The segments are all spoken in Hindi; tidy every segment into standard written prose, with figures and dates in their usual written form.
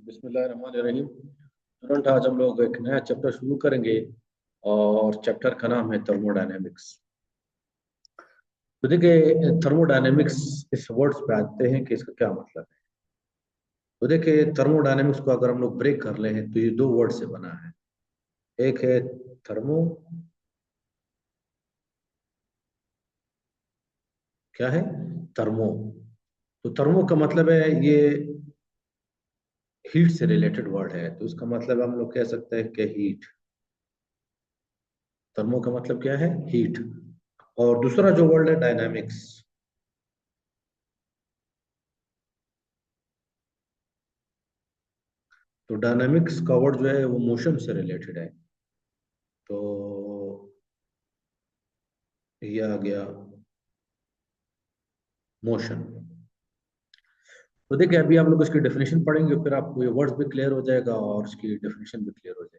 बिस्मिल्लाहिर्रहमानिर्रहीम। तुरंत आज हम लोग एक नया चैप्टर शुरू करेंगे और चैप्टर का नाम है थर्मोडायनेमिक्स। तो देखिए, थर्मोडायनेमिक्स इस वर्ड्स पे आते हैं कि इसका क्या मतलब है। तो देखिए, थर्मोडायनेमिक्स को अगर हम लोग ब्रेक कर ले हैं तो ये दो वर्ड से बना है। एक है थर्मो, क्या है, थर्मो। तो थर्मो का मतलब है ये हीट से रिलेटेड वर्ड है, तो इसका मतलब हम लोग कह सकते हैं कि हीट। थर्मो का मतलब क्या है, हीट। और दूसरा जो वर्ड है डायनामिक्स। तो डायनामिक्स का वर्ड जो है वो मोशन से रिलेटेड है। तो ये आ गया मोशन। तो देखिए, अभी हम लोग इसकी डेफिनेशन पढ़ेंगे, फिर आपको ये वर्ड्स भी क्लियर हो जाएगा और इसकी डेफिनेशन भी क्लियर हो जाएगी।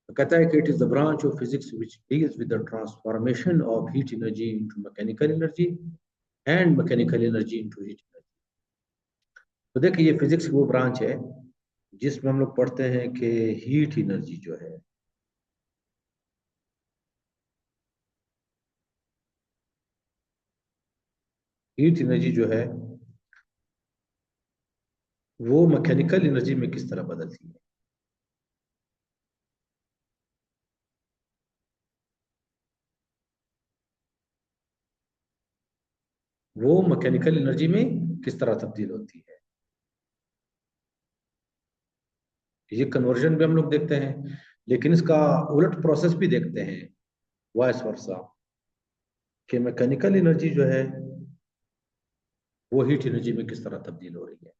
तो कहता है कि it is the branch of physics which deals with the transformation of heat energy into mechanical energy and mechanical energy into heat energy. तो देखिए, ये फिजिक्स की वो ब्रांच है जिसमें हम लोग पढ़ते हैं कि हीट एनर्जी जो है, हीट एनर्जी जो है वो मैकेनिकल एनर्जी में किस तरह बदलती है। वो मैकेनिकल एनर्जी में किस तरह तब्दील होती है। ये कन्वर्जन भी हम लोग देखते हैं, लेकिन इसका उलट प्रोसेस भी देखते हैं, वाइस वर्सा, कि मैकेनिकल एनर्जी जो है वो हीट एनर्जी में किस तरह तब्दील हो रही है।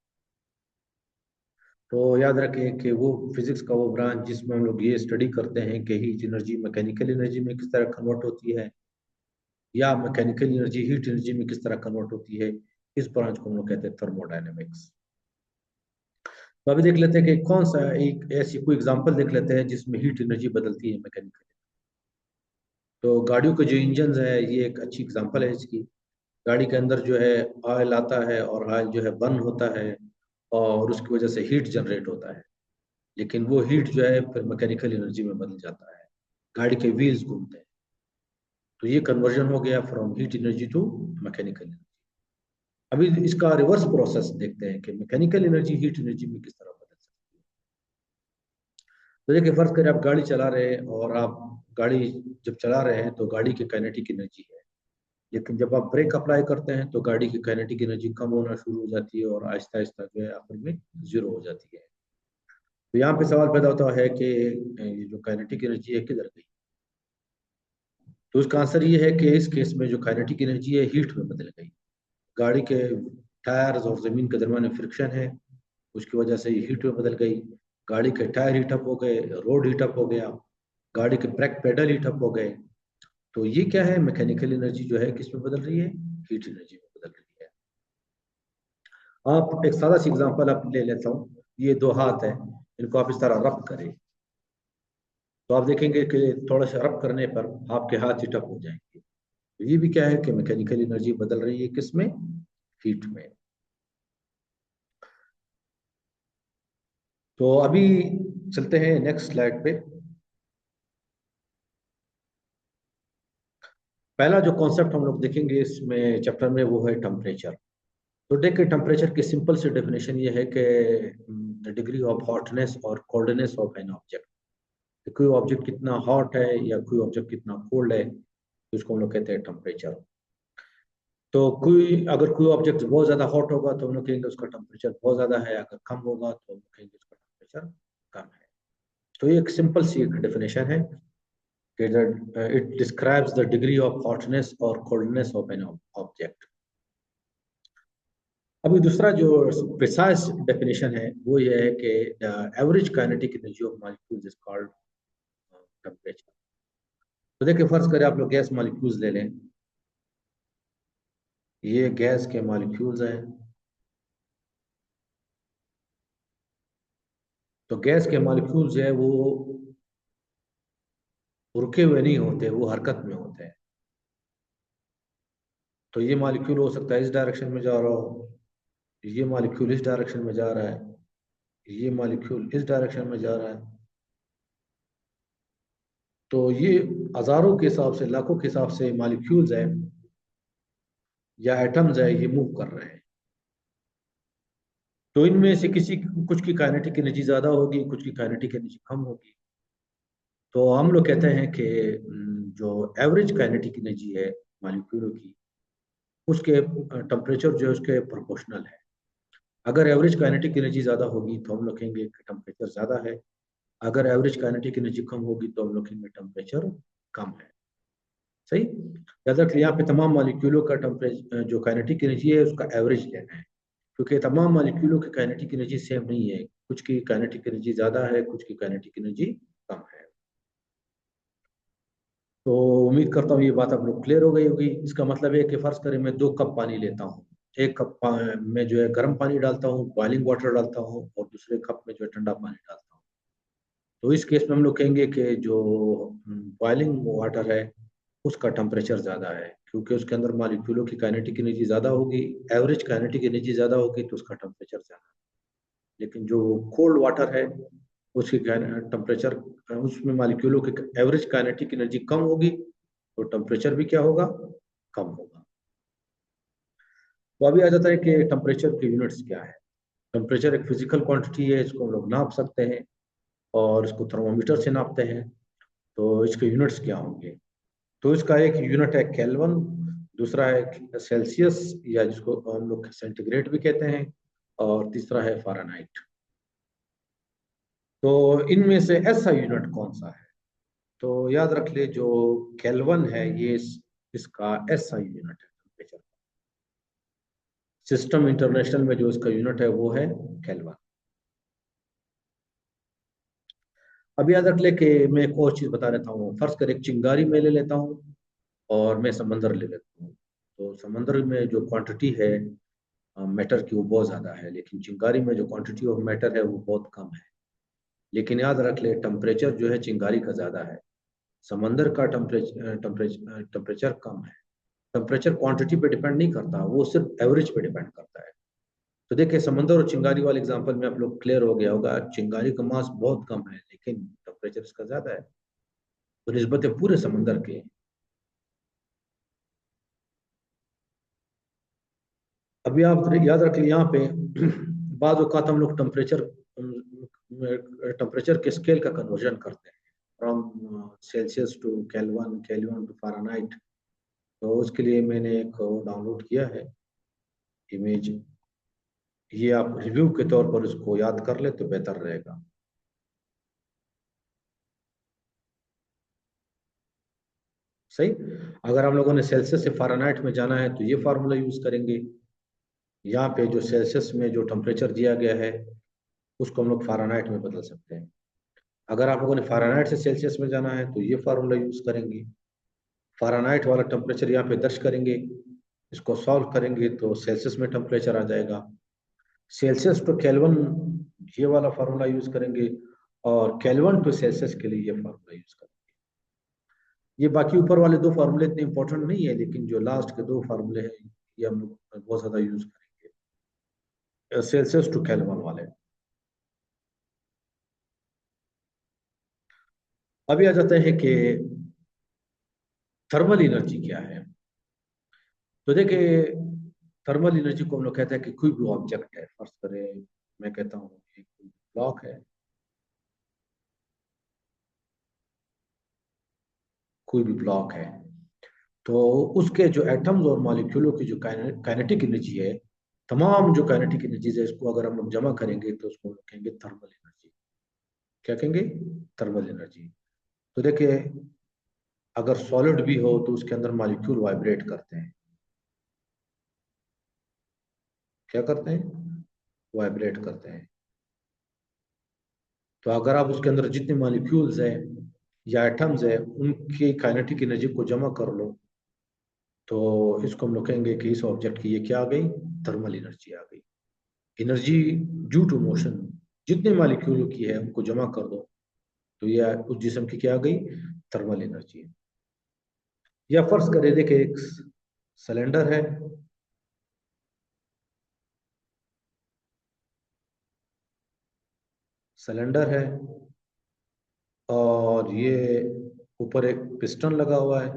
तो याद रखें कि वो फिजिक्स का वो ब्रांच जिसमें हम लोग ये स्टडी करते हैं कि हीट एनर्जी मैकेनिकल एनर्जी में किस तरह कन्वर्ट होती है, या मैकेनिकल एनर्जी हीट एनर्जी में किस तरह कन्वर्ट होती है, इस ब्रांच को हम लोग कहते हैं थर्मोडायनेमिक्स। तो अभी देख लेते हैं कि कौन सा एक ऐसी कोई एग्जांपल देख लेते हैं जिसमें हीट एनर्जी बदलती है मैकेनिकल। तो गाड़ियों के जो इंजन है, ये एक अच्छी एग्जांपल है इसकी। गाड़ी के अंदर जो है ऑयल आता है और ऑयल जो है बर्न होता है और उसकी वजह से हीट जनरेट होता है, लेकिन वो हीट जो है फिर मैकेनिकल एनर्जी में बदल जाता है, गाड़ी के व्हील्स घूमते हैं। तो ये कन्वर्जन हो गया from heat energy to mechanical energy. अभी इसका रिवर्स प्रोसेस देखते हैं कि मैकेनिकल एनर्जी हीट एनर्जी में किस तरह बदल सकती है। तो देखिए, फर्ज करें आप गाड़ी चला रहे हैं और आप गाड़ी जब चला रहे हैं तो गाड़ी की काइनेटिक एनर्जी है, लेकिन जब आप ब्रेक अप्लाई करते हैं तो गाड़ी की काइनेटिक एनर्जी कम होना शुरू हो जाती है और आहिस्ता आहिस्ता जो है आखिर में जीरो हो जाती है। तो यहाँ पे सवाल पैदा होता है कि ये जो काइनेटिक एनर्जी है किधर गई। तो उसका आंसर ये है कि इस केस में जो काइनेटिक एनर्जी है हीट में बदल गई। गाड़ी के टायर्स और जमीन के दरमियान फ्रिक्शन है, उसकी वजह से ये हीट में बदल गई। गाड़ी के टायर हीटअप हो गए, रोड हीटअप हो गया, गाड़ी के ब्रेक पेडल हीटअप हो गए। तो ये क्या है, मैकेनिकल एनर्जी जो है किस में बदल रही है, हीट एनर्जी में बदल रही है। आप एक सादा सी एग्जांपल आप ले लेता हूँ, ये दो हाथ है, इनको आप इस तरह रब करें तो आप देखेंगे कि थोड़ा सा रब करने पर आपके हाथ हीटअप हो जाएंगे। तो ये भी क्या है कि मैकेनिकल एनर्जी बदल रही है किसमें, हीट में। तो अभी चलते हैं नेक्स्ट स्लाइड पे। पहला जो कॉन्सेप्ट हम लोग देखेंगे इसमें चैप्टर में वो है टेम्परेचर। तो देखिए, टेम्परेचर की सिंपल सी डेफिनेशन ये है कि द डिग्री ऑफ हॉटनेस और कोल्डनेस ऑफ एन ऑब्जेक्ट। कोई ऑब्जेक्ट कितना हॉट है या कोई ऑब्जेक्ट कितना कोल्ड है, तो उसको हम लोग कहते हैं टेम्परेचर। तो कोई अगर कोई ऑब्जेक्ट बहुत ज्यादा हॉट होगा तो हम लोग कहेंगे उसका टेम्परेचर बहुत ज्यादा है, अगर कम होगा तो हम लोग कहेंगे उसका टेम्परेचर कम है। तो ये एक सिंपल सी एक डेफिनेशन है कि it describes the degree of hotness और कोल्डनेस ऑफ एन ऑब्जेक्ट। अभी दूसरा जो प्रिसाइज डेफिनेशन है वो ये है कि average kinetic energy of molecules is called temperature. तो देखिए, फर्ज करें आप लोग गैस मॉलिक्यूल्स ले लें, ये गैस के मॉलिक्यूल्स हैं। तो गैस के मॉलिक्यूल्स जो है वो रुके हुए नहीं होते, वो हरकत में होते हैं। तो ये मॉलिक्यूल हो सकता है इस डायरेक्शन में जा रहा हो, ये मॉलिक्यूल इस डायरेक्शन में जा रहा है, ये मॉलिक्यूल इस डायरेक्शन में जा रहा है, तो ये हजारों के हिसाब से, लाखों के हिसाब से मॉलिक्यूल्स है या एटम्स है, ये मूव कर रहे हैं। तो इनमें से किसी कुछ की काइनेटिक एनर्जी ज्यादा होगी, कुछ की काइनेटिक एनर्जी कम होगी। तो हम लोग कहते हैं कि जो एवरेज काइनेटिक एनर्जी है मॉलिक्यूलों की, उसके टेम्परेचर जो है उसके प्रोपोर्शनल है। अगर एवरेज काइनेटिक एनर्जी ज्यादा होगी तो हम लोग कहेंगे कि टेम्परेचर ज्यादा है। अगर एवरेज काइनेटिक एनर्जी कम होगी तो हम लोग कहेंगे टेम्परेचर कम है। सही। याद रखिए यहाँ पे तमाम मॉलिक्यूलों का टेम्परेचर जो काइनेटिक एनर्जी है उसका एवरेज लेना है, क्योंकि तमाम मॉलिक्यूलों की काइनेटिक एनर्जी सेम नहीं है। कुछ की काइनेटिक एनर्जी ज्यादा है, कुछ की काइनेटिक एनर्जी कम है। तो उम्मीद करता हूँ ये बात आप लोग क्लियर हो गई होगी। इसका मतलब है कि फर्ज करें मैं 2 कप पानी लेता हूँ। एक कप में जो है गर्म पानी डालता हूँ, बॉइलिंग वाटर डालता हूँ, और दूसरे कप में जो है ठंडा पानी डालता हूँ। तो इस केस में हम लोग कहेंगे कि जो बॉइलिंग वाटर है उसका टेम्परेचर ज़्यादा है, क्योंकि उसके अंदर मॉलिक्यूलों की काइनेटिक एनर्जी ज़्यादा होगी। एवरेज काइनेटिक एनर्जी ज़्यादा होगी तो उसका टेम्परेचर ज़्यादा। लेकिन जो कोल्ड वाटर है उसकी टेम्परेचर, उसमें मॉलिक्यूलों की एवरेज काइनेटिक एनर्जी कम होगी, तो टेम्परेचर भी क्या होगा, कम होगा। तो अभी आ जाता है कि टेम्परेचर के यूनिट्स क्या है। टेम्परेचर एक फिजिकल क्वांटिटी है, इसको हम लोग नाप सकते हैं और इसको थर्मोमीटर से नापते हैं। तो इसके यूनिट्स क्या होंगे? तो इसका एक यूनिट है केल्विन, दूसरा है सेल्सियस या जिसको हम लोग सेंटीग्रेड भी कहते हैं, और तीसरा है फ़ारेनहाइट। तो इनमें से ऐसा यूनिट कौन सा है? तो याद रख ले, जो केल्विन है ये इसका ऐसा यूनिट है टेम्परेचर। सिस्टम इंटरनेशनल में जो इसका यूनिट है वो है केल्विन। अब याद रख ले कि मैं एक और चीज बता देता हूँ। फर्ज कर एक चिंगारी में ले लेता हूँ और मैं समंदर ले लेता हूँ। तो समंदर में जो क्वांटिटी है मैटर की वो बहुत ज्यादा है, लेकिन चिंगारी में जो क्वांटिटी ऑफ मैटर है वो बहुत कम है। लेकिन याद रख ले टेम्परेचर जो है चिंगारी का ज्यादा है, समंदर का टेम्परेचर कम है। टेम्परेचर क्वांटिटी पे डिपेंड नहीं करता, वो सिर्फ एवरेज पे डिपेंड करता है। तो देखिए समंदर और चिंगारी वाले एग्जांपल में आप लोग क्लियर हो गया होगा, चिंगारी का मास बहुत कम है लेकिन टेम्परेचर इसका ज्यादा है, तो निस्बत पूरे समंदर के। अभी आप याद रखिए यहाँ पे बाद औकात हम लोग टेम्परेचर के स्केल का कन्वर्जन करते हैं, from Celsius to Kelvin, Kelvin to Fahrenheit. तो उसके लिए मैंने एक डाउनलोड किया है इमेज। ये आप रिव्यू के तौर पर इसको याद कर ले तो बेहतर रहेगा। सही। अगर हम लोगों ने सेल्सियस से फ़ारेनहाइट में जाना है तो ये फार्मूला यूज करेंगे। यहाँ पे जो सेल्सियस में जो टेम्परेचर दिया गया है उसको हम लोग फ़ारेनहाइट में बदल सकते हैं। अगर आप लोगों ने फ़ारेनहाइट से सेल्सियस में जाना है तो ये फार्मूला यूज करेंगे। फ़ारेनहाइट वाला टेम्परेचर यहाँ पे दर्ज करेंगे, इसको सॉल्व करेंगे तो सेल्सियस में टेम्परेचर आ जाएगा। सेल्सियस टू केल्विन ये वाला फार्मूला यूज करेंगे, और केल्विन टू सेल्सियस के लिए ये फार्मूला यूज करेंगे। ये बाकी ऊपर वाले 2 फार्मूले इतने इंपॉर्टेंट नहीं है, लेकिन जो लास्ट के 2 फार्मूले हैं ये हम लोग बहुत ज्यादा यूज करेंगे, सेल्सियस टू केल्विन वाले। अभी आ जाते हैं कि थर्मल एनर्जी क्या है। तो देखिए थर्मल एनर्जी को हम लोग कहते हैं कि कोई भी ऑब्जेक्ट है, फर्ज करें मैं कहता हूँ एक ब्लॉक है, कोई भी ब्लॉक है, तो उसके जो एटम्स और मॉलिक्यूलों की जो काइनेटिक एनर्जी है, तमाम जो काइनेटिक एनर्जीज है इसको अगर हम लोग जमा करेंगे तो उसको हम लोग कहेंगे थर्मल एनर्जी। क्या कहेंगे? Thermal energy. तो देखिए अगर सॉलिड भी हो तो उसके अंदर मॉलिक्यूल वाइब्रेट करते हैं। क्या करते हैं? वाइब्रेट करते हैं। तो अगर आप उसके अंदर जितने मॉलिक्यूल्स हैं या एटम्स है उनकी काइनेटिक एनर्जी को जमा कर लो, तो इसको हम लोग कहेंगे कि इस ऑब्जेक्ट की ये क्या आ गई, थर्मल एनर्जी आ गई। एनर्जी ड्यू टू मोशन, जितने मॉलिक्यूल की है उनको जमा कर दो तो ये उस जिस्म की क्या आ गई, थर्मल एनर्जी। या फर्ज करें देखिए एक सिलेंडर है, सिलेंडर है, और ये ऊपर एक पिस्टन लगा हुआ है,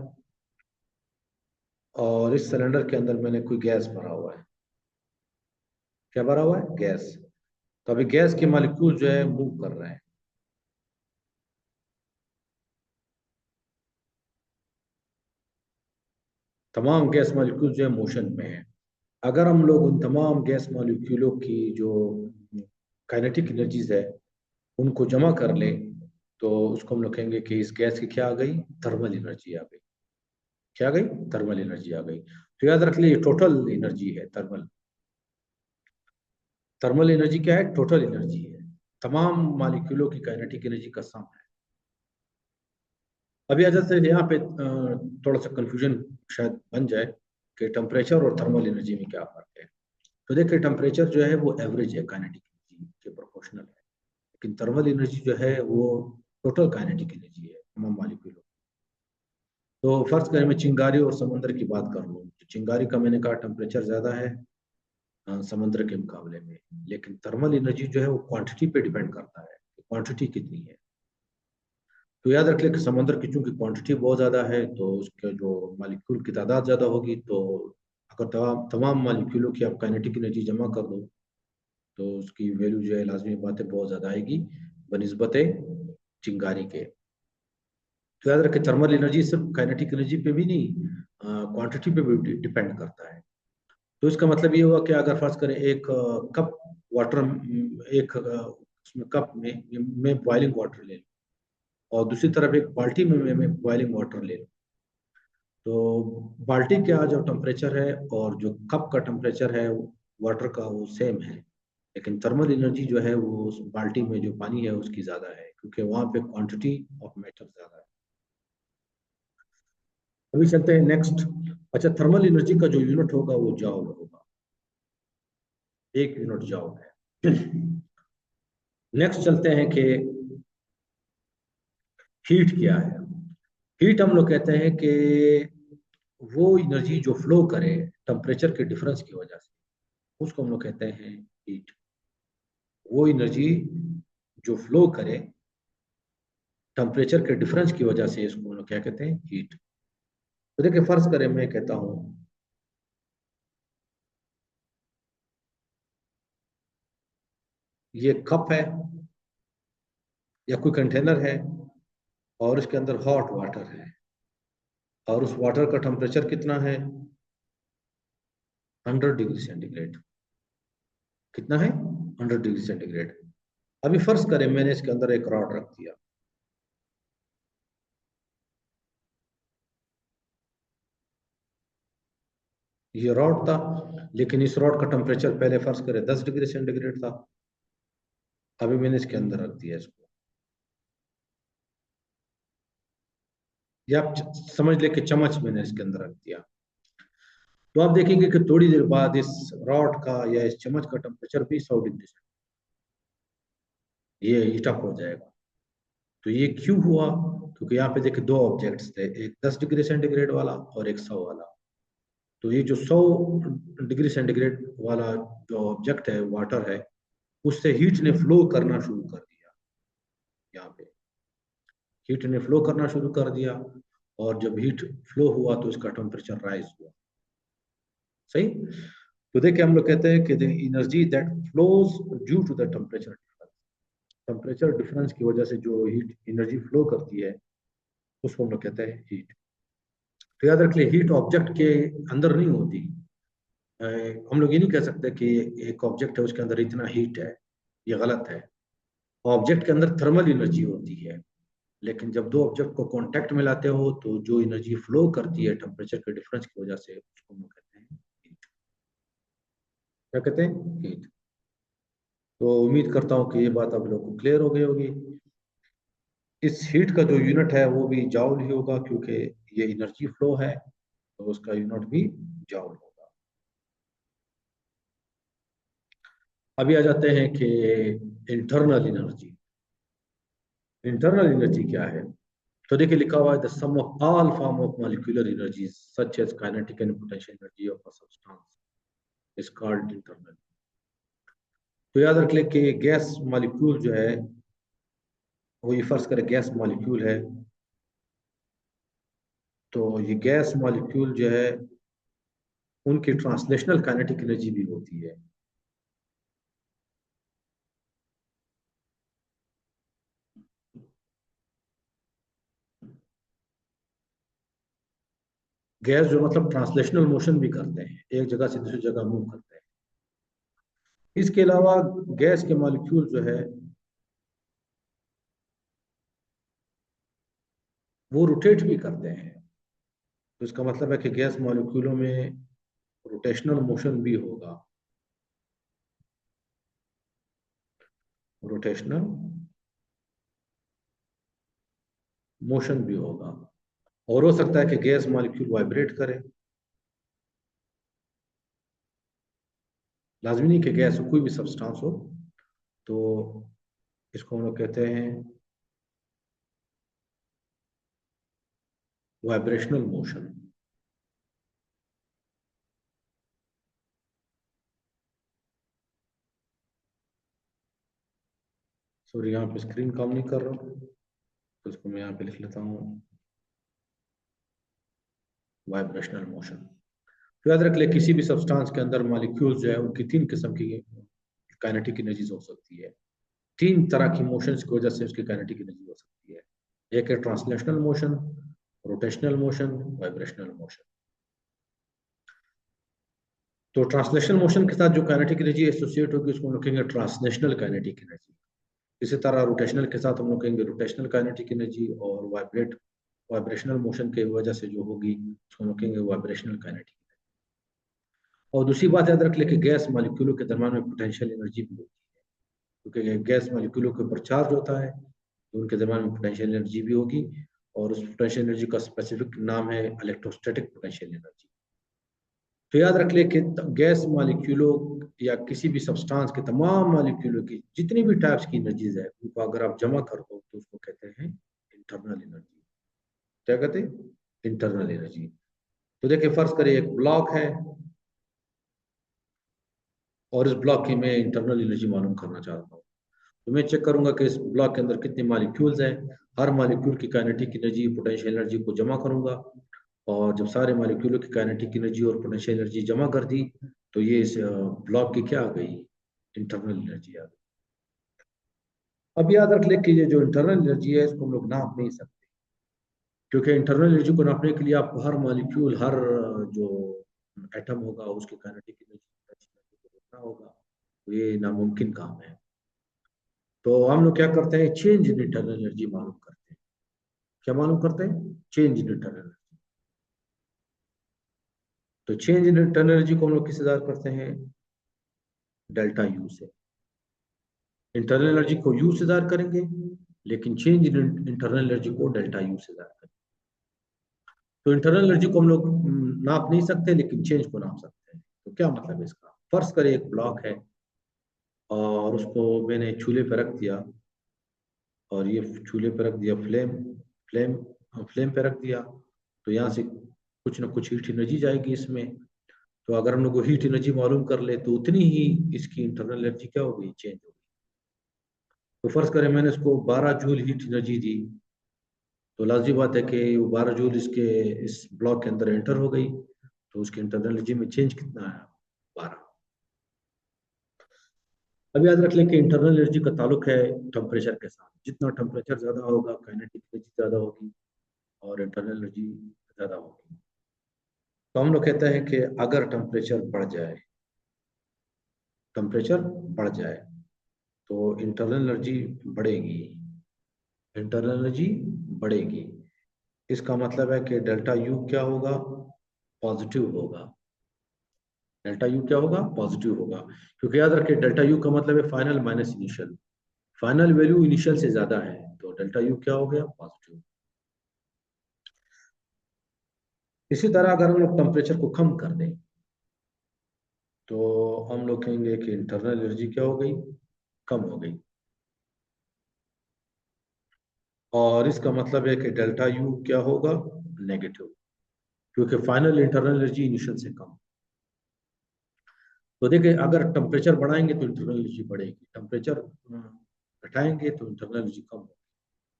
और इस सिलेंडर के अंदर मैंने कोई गैस भरा हुआ है। क्या भरा हुआ है? गैस। तो अभी गैस के मॉलिक्यूल जो है मूव कर रहे हैं। तमाम गैस मॉलिक्यूल जो है मोशन में है। अगर हम लोग उन तमाम गैस मॉलिक्यूलों की जो काइनेटिक एनर्जीज है उनको जमा कर ले, तो उसको हम लोग कहेंगे कि इस गैस की क्या आ गई? थर्मल एनर्जी आ गई। क्या आ गई? थर्मल एनर्जी आ गई। तो याद रख लिए, टोटल एनर्जी है थर्मल। थर्मल एनर्जी क्या है? टोटल एनर्जी है, तमाम मॉलिक्यूलों की काइनेटिक एनर्जी का सम है। अभी अगर से यहाँ पे थोड़ा सा कंफ्यूजन शायद बन जाए कि टेम्परेचर और थर्मल एनर्जी में क्या फर्क है। तो देखिए, टेम्परेचर जो है वो एवरेज है काइनेटिक एनर्जी के प्रोपोर्शनल है, लेकिन थर्मल एनर्जी जो है वो टोटल काइनेटिक एनर्जी है तमाम मॉलिक्यूलों। तो फर्ज करें मैं चिंगारी और समंदर की बात कर लूँ, तो चिंगारी का मैंने कहा टेम्परेचर ज्यादा है समुद्र के मुकाबले में, लेकिन थर्मल एनर्जी जो है वो क्वांटिटी पे डिपेंड करता है, क्वांटिटी कितनी है। तो याद रख ले कि समुद्र की चूंकि क्वांटिटी बहुत ज्यादा है, तो उसके जो मॉलिक्यूल की तादाद ज्यादा होगी, तो अगर तमाम तमाम मॉलिक्यूलों की आप काइनेटिक एनर्जी जमा कर दो, तो उसकी वैल्यू जो है लाजमी बात है बहुत ज्यादा आएगी बनिस्बत चिंगारी के। तो याद रखें, थर्मल एनर्जी सिर्फ काइनेटिक एनर्जी पे भी नहीं, क्वांटिटी पे भी डिपेंड करता है। तो इसका मतलब ये हुआ कि अगर फर्ज करें एक कप वाटर, एक उसमें कप में मैं बॉइलिंग वाटर ले लूँ, और दूसरी तरफ एक बाल्टी में मैं बॉइलिंग वाटर ले लूँ, तो बाल्टी का जो टेम्परेचर है और जो कप का टेम्परेचर है वाटर का, वो सेम है। लेकिन थर्मल एनर्जी जो है वो उस बाल्टी में जो पानी है उसकी ज्यादा है, क्योंकि वहां पे क्वांटिटी ऑफ मैटर ज्यादा है। अभी चलते हैं नेक्स्ट। अच्छा, थर्मल एनर्जी का जो यूनिट होगा वो जॉल होगा, एक यूनिट जॉल है। नेक्स्ट चलते हैं कि हीट क्या है। हीट हम लोग कहते हैं कि वो एनर्जी जो फ्लो करे टेम्परेचर के डिफरेंस की वजह से, उसको हम लोग कहते हैं हीट। वो एनर्जी जो फ्लो करे टेम्परेचर के डिफरेंस की वजह से, इसको हम लोग क्या कहते हैं? हीट। तो देखिए, फर्ज करें मैं कहता हूं ये कप है या कोई कंटेनर है, और उसके अंदर हॉट वाटर है, और उस वाटर का टेम्परेचर कितना है? 100 डिग्री सेंटीग्रेड। कितना है? 100 डिग्री सेंटीग्रेड। अभी फर्ज करें मैंने इसके अंदर एक रॉड रख दिया। ये रॉड था, लेकिन इस रॉड का टेम्परेचर पहले फर्ज करें 10 डिग्री सेंटीग्रेड था। अभी मैंने इसके अंदर रख दिया इसको, या आप समझ ले कि चम्मच मैंने इसके अंदर रख दिया। तो आप देखेंगे कि थोड़ी देर बाद इस रॉड का या इस चम्मच का टेम्परेचर भी 100 डिग्री से ये हीट अप हो जाएगा। तो ये क्यों हुआ? क्योंकि यहाँ पे देखिए दो ऑब्जेक्ट्स थे, एक 10 डिग्री सेंटीग्रेड वाला और एक 100 वाला। तो ये जो 100 डिग्री सेंटीग्रेड वाला जो ऑब्जेक्ट है, वाटर है, उससे हीट ने फ्लो करना शुरू कर दिया। यहाँ पे हीट ने फ्लो करना शुरू कर दिया, और जब हीट फ्लो हुआ तो इसका टेम्परेचर राइज हुआ। सही। तो देखिए, हम लोग कहते हैं कि the energy that flows due to the temperature difference, temperature difference की वजह से जो हीट एनर्जी फ्लो करती है उसको हम लोग कहते हैं हीट। तो याद रखिए, हीट ऑब्जेक्ट के अंदर नहीं होती। हम लोग ये नहीं कह सकते कि एक ऑब्जेक्ट है उसके अंदर इतना हीट है, ये गलत है। ऑब्जेक्ट के अंदर थर्मल एनर्जी होती है, लेकिन जब दो ऑब्जेक्ट को कांटेक्ट में लाते हो तो जो एनर्जी फ्लो करती है टेम्परेचर के डिफरेंस की वजह से, उसको हम लोग कहते हैं हीट। क्या कहते हैं? हीट। तो उम्मीद करता हूँ कि ये बात आप लोगों को क्लियर हो गई होगी। इस हीट का जो यूनिट है वो भी जाउल ही होगा, क्योंकि ये एनर्जी फ्लो है, तो उसका यूनिट भी जाउल होगा। अभी आ जाते हैं कि इंटरनल एनर्जी। इंटरनल एनर्जी क्या है? तो देखिए, लिखा हुआ है the sum of all form of molecular energies such as kinetic and potential energy of a substance is called internal. तो याद रख ले कि गैस मॉलिक्यूल जो है वो ये फर्ज करे गैस मॉलिक्यूल है, तो ये गैस मॉलिक्यूल जो है उनकी ट्रांसलेशनल काइनेटिक एनर्जी भी होती है। गैस जो मतलब ट्रांसलेशनल मोशन भी करते हैं, एक जगह से दूसरी जगह मूव करते हैं। इसके अलावा गैस के मॉलिक्यूल जो है वो रोटेट भी करते हैं। तो इसका मतलब है कि गैस मॉलिक्यूलों में रोटेशनल मोशन भी होगा, रोटेशनल मोशन भी होगा। और हो सकता है कि गैस मॉलिक्यूल वाइब्रेट करे। लाजमी नहीं कि गैस कोई भी सब्सटेंस हो। तो इसको हम लोग कहते हैं वाइब्रेशनल मोशन। सॉरी, यहाँ पे स्क्रीन काम नहीं कर रहा, तो इसको मैं यहाँ पे लिख लेता हूँ वाइब्रेशनल मोशन। तो याद रख ले, किसी भी सब्सटेंस के अंदर मॉलिक्यूल्स जो है उनकी तीन किस्म की काइनेटिक एनर्जीज हो सकती है। तीन तरह की मोशंस की वजह से उसकी काइनेटिक एनर्जी हो सकती है। एक है translational motion, rotational motion, vibrational motion. तो ट्रांसलेशनल मोशन के साथ जो काइनेटिक एनर्जी एसोसिएट होगी उसको हम लोग कहेंगे ट्रांसलेशनल काइनेटिक एनर्जी। इसी तरह रोटेशनल के साथ हम लोग कहेंगे रोटेशनल काइनेटिक एनर्जी, और वाइब्रेशनल मोशन की वजह से जो होगी उसको हम लोग कहेंगे वाइब्रेशनल काइनेटिक। और दूसरी बात याद रख ले कि गैस मॉलिक्यूलों के दरम्यान में पोटेंशियल एनर्जी भी होती है, क्योंकि गैस मॉलिक्यूलों के ऊपर चार्ज होता है तो उनके दरम्यान में पोटेंशियल एनर्जी भी होगी। और उस पोटेंशियल एनर्जी का स्पेसिफिक नाम है इलेक्ट्रोस्टैटिक पोटेंशियल एनर्जी। तो याद रख ले कि गैस मॉलिक्यूलों या किसी भी सब्सटेंस के तमाम मॉलिक्यूलों की जितनी भी टाइप्स की एनर्जीज है उनको अगर आप जमा कर दो तो उसको कहते हैं इंटरनल एनर्जी। क्या कहते हैं? Internal energy. तो देखिए, फर्ज करिए एक ब्लॉक है और इस ब्लॉक की मैं इंटरनल एनर्जी मालूम करना चाहता हूँ। तो मैं चेक करूंगा कि इस ब्लॉक के अंदर कितने मॉलिक्यूल्स हैं, हर मॉलिक्यूल की काइनेटिक एनर्जी पोटेंशियल एनर्जी को जमा करूंगा। और जब सारे मॉलिक्यूलों की काइनेटिक एनर्जी और पोटेंशियल एनर्जी जमा कर दी तो ये इस ब्लॉक की क्या आ गई? इंटरनल एनर्जी आ गई। अब याद रख ले कि ये जो इंटरनल एनर्जी है इसको हम लोग नाप नहीं सकते, क्योंकि इंटरनल एनर्जी को नापने के लिए आपको हर मॉलिक्यूल, हर जो एटम होगा उसकी काइनेटिक एनर्जी को देखना होगा। तो ये नामुमकिन काम है। तो हम लोग क्या करते हैं, चेंज इन इंटरनल एनर्जी मालूम करते हैं। क्या मालूम करते हैं? Change in internal energy. तो चेंज इन इंटरनल एनर्जी को हम लोग किससे ज़ाहिर करते हैं? डेल्टा यू से। इंटरनल एनर्जी को यू से ज़ाहिर करेंगे, लेकिन चेंज इन इंटरनल एनर्जी को डेल्टा यू से ज़ाहिर करेंगे। तो इंटरनल एनर्जी को हम लोग नाप नहीं सकते, लेकिन चेंज को नाप सकते हैं। तो क्या मतलब है इसका? फर्ज करें एक ब्लॉक है और उसको मैंने चूल्हे पर रख दिया, और ये चूल्हे पर रख दिया फ्लेम फ्लेम पे रख दिया। तो यहाँ से कुछ ना कुछ हीट एनर्जी जाएगी इसमें। तो अगर हम लोग को हीट एनर्जी मालूम कर ले तो उतनी ही इसकी इंटरनल एनर्जी क्या होगी? चेंज होगी। तो फर्ज करें मैंने इसको 12 जूल हीट एनर्जी दी, तो लाजमी बात है कि वो 12 जूल इसके इस ब्लॉक के अंदर एंटर हो गई, तो उसकी इंटरनल एनर्जी में चेंज कितना आया? 12। अब याद रख लें कि इंटरनल एनर्जी का ताल्लुक है टेम्परेचर के साथ। जितना टेम्परेचर ज्यादा होगा काइनेटिक एनर्जी ज्यादा होगी और इंटरनल एनर्जी ज्यादा होगी। तो हम लोग कहते हैं कि अगर टेम्परेचर बढ़ जाए तो इंटरनल एनर्जी बढ़ेगी। इंटरनल एनर्जी बढ़ेगी। इसका मतलब है कि डेल्टा यू क्या होगा? पॉजिटिव होगा। डेल्टा यू क्या होगा? पॉजिटिव होगा। क्योंकि याद रखिए, डेल्टा यू का मतलब है final minus initial. Final value initial से ज्यादा है, तो डेल्टा यू क्या हो गया? पॉजिटिव। इसी तरह अगर हम लोग टेम्परेचर को कम कर दें तो हम लोग कहेंगे कि इंटरनल एनर्जी क्या हो गई? कम हो गई। और इसका मतलब है कि डेल्टा यू क्या होगा? नेगेटिव, क्योंकि फाइनल इंटरनल एनर्जी इनिशियल से कम। तो देखिए, अगर टेम्परेचर बढ़ाएंगे तो इंटरनल एनर्जी बढ़ेगी, टेम्परेचर घटाएंगे तो इंटरनल एनर्जी कम होगी।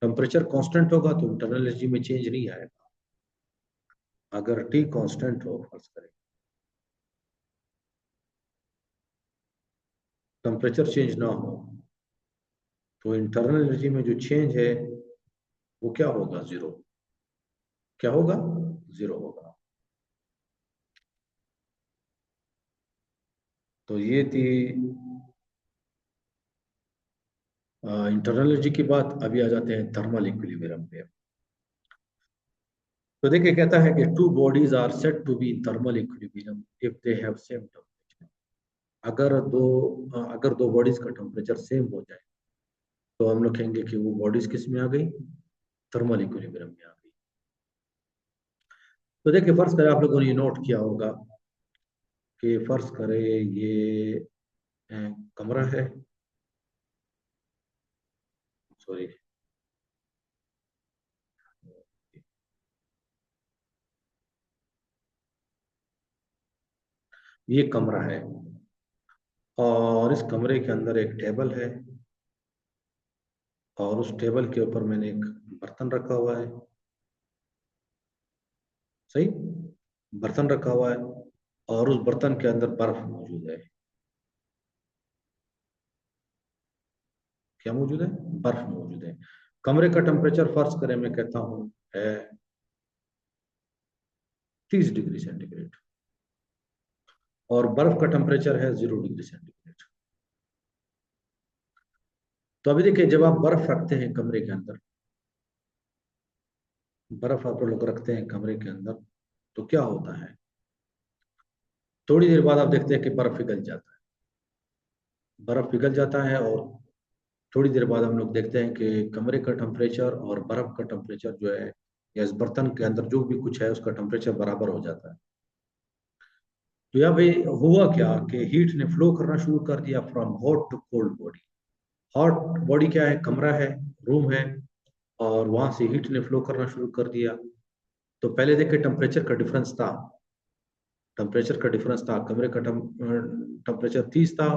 टेम्परेचर कांस्टेंट होगा तो इंटरनल एनर्जी में चेंज नहीं आएगा। अगर टी कांस्टेंट हो, फर्ज करें टेम्परेचर चेंज ना हो, तो इंटरनल एनर्जी में जो चेंज है वो क्या होगा? जीरो। क्या होगा? जीरो होगा। तो ये थी इंटरनल एनर्जी की बात। अभी आ जाते हैं थर्मल इक्विलिब्रियम पे। तो देखिए, कहता है कि two bodies are said to be in thermal equilibrium if they have same temperature. अगर दो बॉडीज का टेम्परेचर सेम हो जाए तो हम लोग कहेंगे कि वो बॉडीज किस में आ गई? थर्मल इक्विलिब्रियम में आ गई। तो देखिए, फर्ज करें आप लोगों ने ये नोट किया होगा कि फर्ज करें ये कमरा है, सॉरी, ये कमरा है और इस कमरे के अंदर एक टेबल है और उस टेबल के ऊपर मैंने एक बर्तन रखा हुआ है। सही, बर्तन रखा हुआ है और उस बर्तन के अंदर बर्फ मौजूद है। क्या मौजूद है? बर्फ मौजूद है। कमरे का टेम्परेचर फर्ज करें मैं कहता हूं है 30 डिग्री सेंटीग्रेड और बर्फ का टेम्परेचर है 0 डिग्री सेंटीग्रेड। तो अभी देखिए, जब आप बर्फ रखते हैं कमरे के अंदर, बर्फ आप लोग रखते हैं कमरे के अंदर, तो क्या होता है? थोड़ी देर बाद आप देखते हैं कि बर्फ पिघल जाता है। बर्फ पिघल जाता है और थोड़ी देर बाद हम लोग देखते हैं कि कमरे का टेम्परेचर और बर्फ का टेम्परेचर जो है, या इस बर्तन के अंदर जो भी कुछ है उसका टेम्परेचर बराबर हो जाता है। तो यहाँ पे हुआ क्या कि हीट ने फ्लो करना शुरू कर दिया from hot to cold body. Hot body क्या है? कमरा है, रूम है, और वहां से हीट ने फ्लो करना शुरू कर दिया। तो पहले देखिए, टेम्परेचर का डिफरेंस था। कमरे का टेम्परेचर 30 था,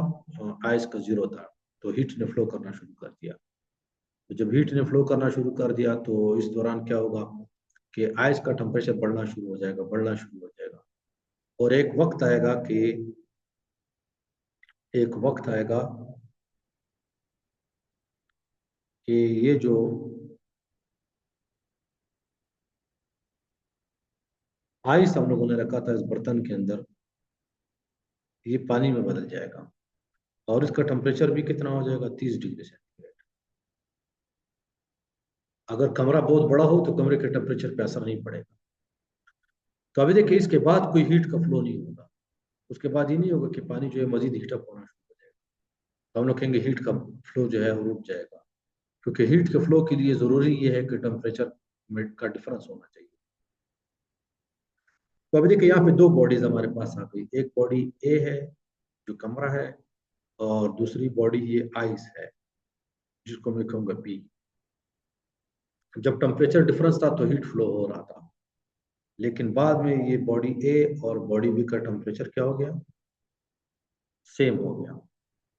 आइस का 0 था। तो हीट ने फ्लो करना शुरू कर दिया। तो जब हीट ने फ्लो करना शुरू कर दिया तो इस दौरान क्या होगा कि आइस का टेम्परेचर बढ़ना शुरू हो जाएगा, बढ़ना शुरू हो जाएगा। और एक वक्त आएगा कि ये जो आइस हम लोगों ने रखा था इस बर्तन के अंदर, ये पानी में बदल जाएगा और इसका टेम्परेचर भी कितना हो जाएगा? 30 डिग्री सेंटीग्रेड। अगर कमरा बहुत बड़ा हो तो कमरे के टेम्परेचर पे असर नहीं पड़ेगा। तो अभी देखिए, इसके बाद कोई हीट का फ्लो नहीं होगा। उसके बाद ये नहीं होगा कि पानी जो है मजीद हीटअप होना शुरू हो जाएगा। तो हम लोग कहेंगे हीट का फ्लो जो है वो रुक जाएगा, क्योंकि हीट के फ्लो के लिए जरूरी ये है कि टेम्परेचर में का डिफरेंस होना चाहिए। तो अभी देखिए, यहाँ पे दो बॉडीज हमारे पास आ गई। एक बॉडी ए है जो कमरा है, और दूसरी बॉडी ये आइस है जिसको मैं कहूंगा बी। जब टेम्परेचर डिफरेंस था तो हीट फ्लो हो रहा था, लेकिन बाद में ये बॉडी ए और बॉडी बी का टेम्परेचर क्या हो गया? सेम हो गया।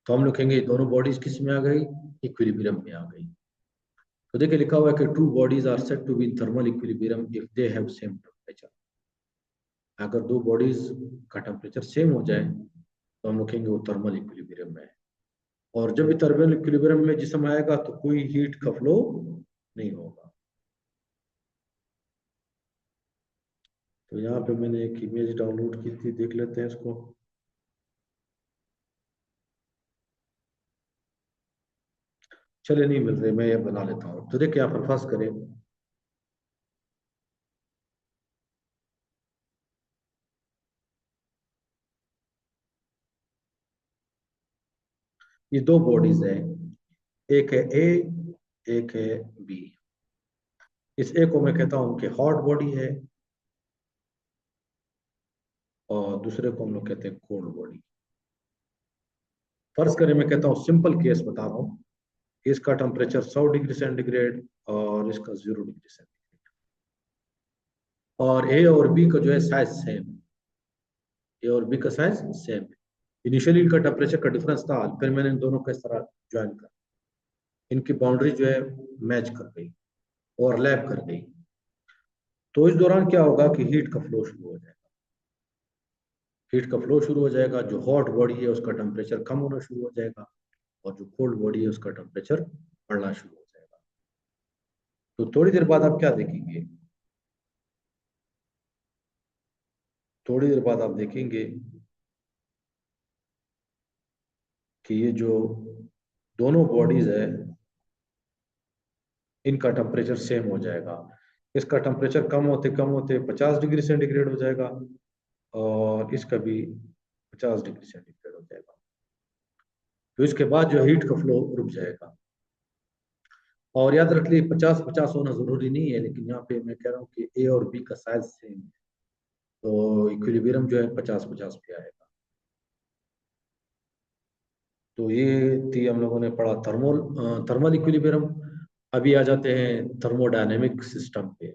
तो हम लोग कहेंगे ये दोनों बॉडीज किस में आ गई? इक्विलिब्रियम में आ गई। तो देखिए, लिखा हुआ है कि two bodies are said to be in thermal equilibrium if they have same temperature. अगर दो बॉडीज का टेम्परेचर सेम हो जाए तो हम लोग कहेंगे वो थर्मल इक्विलिब्रियम में है। और जब भी थर्मल इक्विलिब्रियम में जिसम आएगा तो कोई हीट का फ्लो नहीं होगा। तो यहाँ पे मैंने एक इमेज डाउनलोड की थी, देख लेते हैं इसको। चले, नहीं मिल रहे, मैं ये बना लेता हूँ। तो देखिए, यहाँ पर फर्स्ट करें, ये दो बॉडीज है, एक है ए, एक है बी। इस ए को मैं कहता हूं कि हॉट बॉडी है और दूसरे को हम लोग कहते हैं कोल्ड बॉडी। फर्ज करें, मैं कहता हूँ सिंपल केस बता रहा हूँ, इसका टेम्परेचर 100 डिग्री सेंटीग्रेड और इसका 0 डिग्री सेंटीग्रेड, और ए और बी का जो है साइज सेम है। ए और बी का साइज सेम है। इनिशियली इनका टेम्परेचर का डिफरेंस था, फिर मैंने इन दोनों को इस तरह ज्वाइन कर, इनकी बाउंड्री जो है मैच कर गई। ओवरलैप कर गई, तो इस दौरान क्या होगा कि हीट का फ्लो शुरू हो जाएगा। हीट का फ्लो शुरू हो जाएगा, जो हॉट बॉडी है उसका टेम्परेचर कम होना शुरू हो जाएगा, और जो कोल्ड बॉडी है उसका टेम्परेचर बढ़ना शुरू हो जाएगा। तो थोड़ी देर बाद आप क्या देखेंगे, थोड़ी देर बाद आप देखेंगे कि ये जो दोनों बॉडीज है इनका टेम्परेचर सेम हो जाएगा। इसका टेम्परेचर कम होते 50 डिग्री सेंटीग्रेड हो जाएगा, और इसका भी 50 डिग्री सेंटीग्रेड हो जाएगा। तो इसके बाद जो हीट का फ्लो रुक जाएगा। और याद रख लिए 50-50 होना जरूरी नहीं है, लेकिन यहाँ पे मैं कह रहा हूँ कि ए और बी का साइज सेम है, तो इक्विलिब्रियम जो है 50-50 पे आएगा। तो ये थी, हम लोगों ने पढ़ा थर्मल इक्विलिब्रियम। अभी आ जाते हैं थर्मोडायनेमिक सिस्टम पे।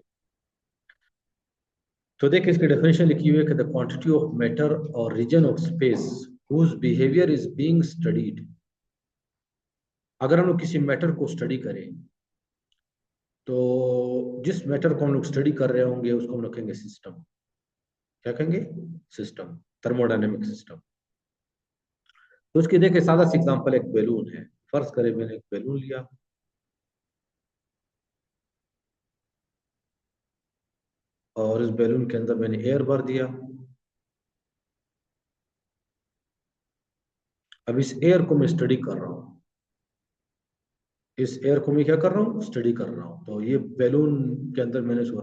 तो देखिए इसकी डेफिनेशन लिखी हुई है कि द क्वांटिटी ऑफ मैटर और region of space whose behaviour is being studied. अगर हम लोग किसी मैटर को स्टडी करें, तो जिस मैटर को हम लोग स्टडी कर रहे होंगे उसको हम लोग कहेंगे सिस्टम। क्या कहेंगे? System, thermodynamic system. तो उसकी देखिए सादा सी एग्जांपल एक बैलून है। फर्ज करें मैंने एक बैलून लिया, और इस बैलून के अंदर मैंने एयर भर दिया। अब इस एयर को मैं स्टडी कर रहा हूँ, इस एयर को मैं क्या कर रहा हूँ? स्टडी कर रहा हूँ। तो ये बैलून के अंदर मैंने इसको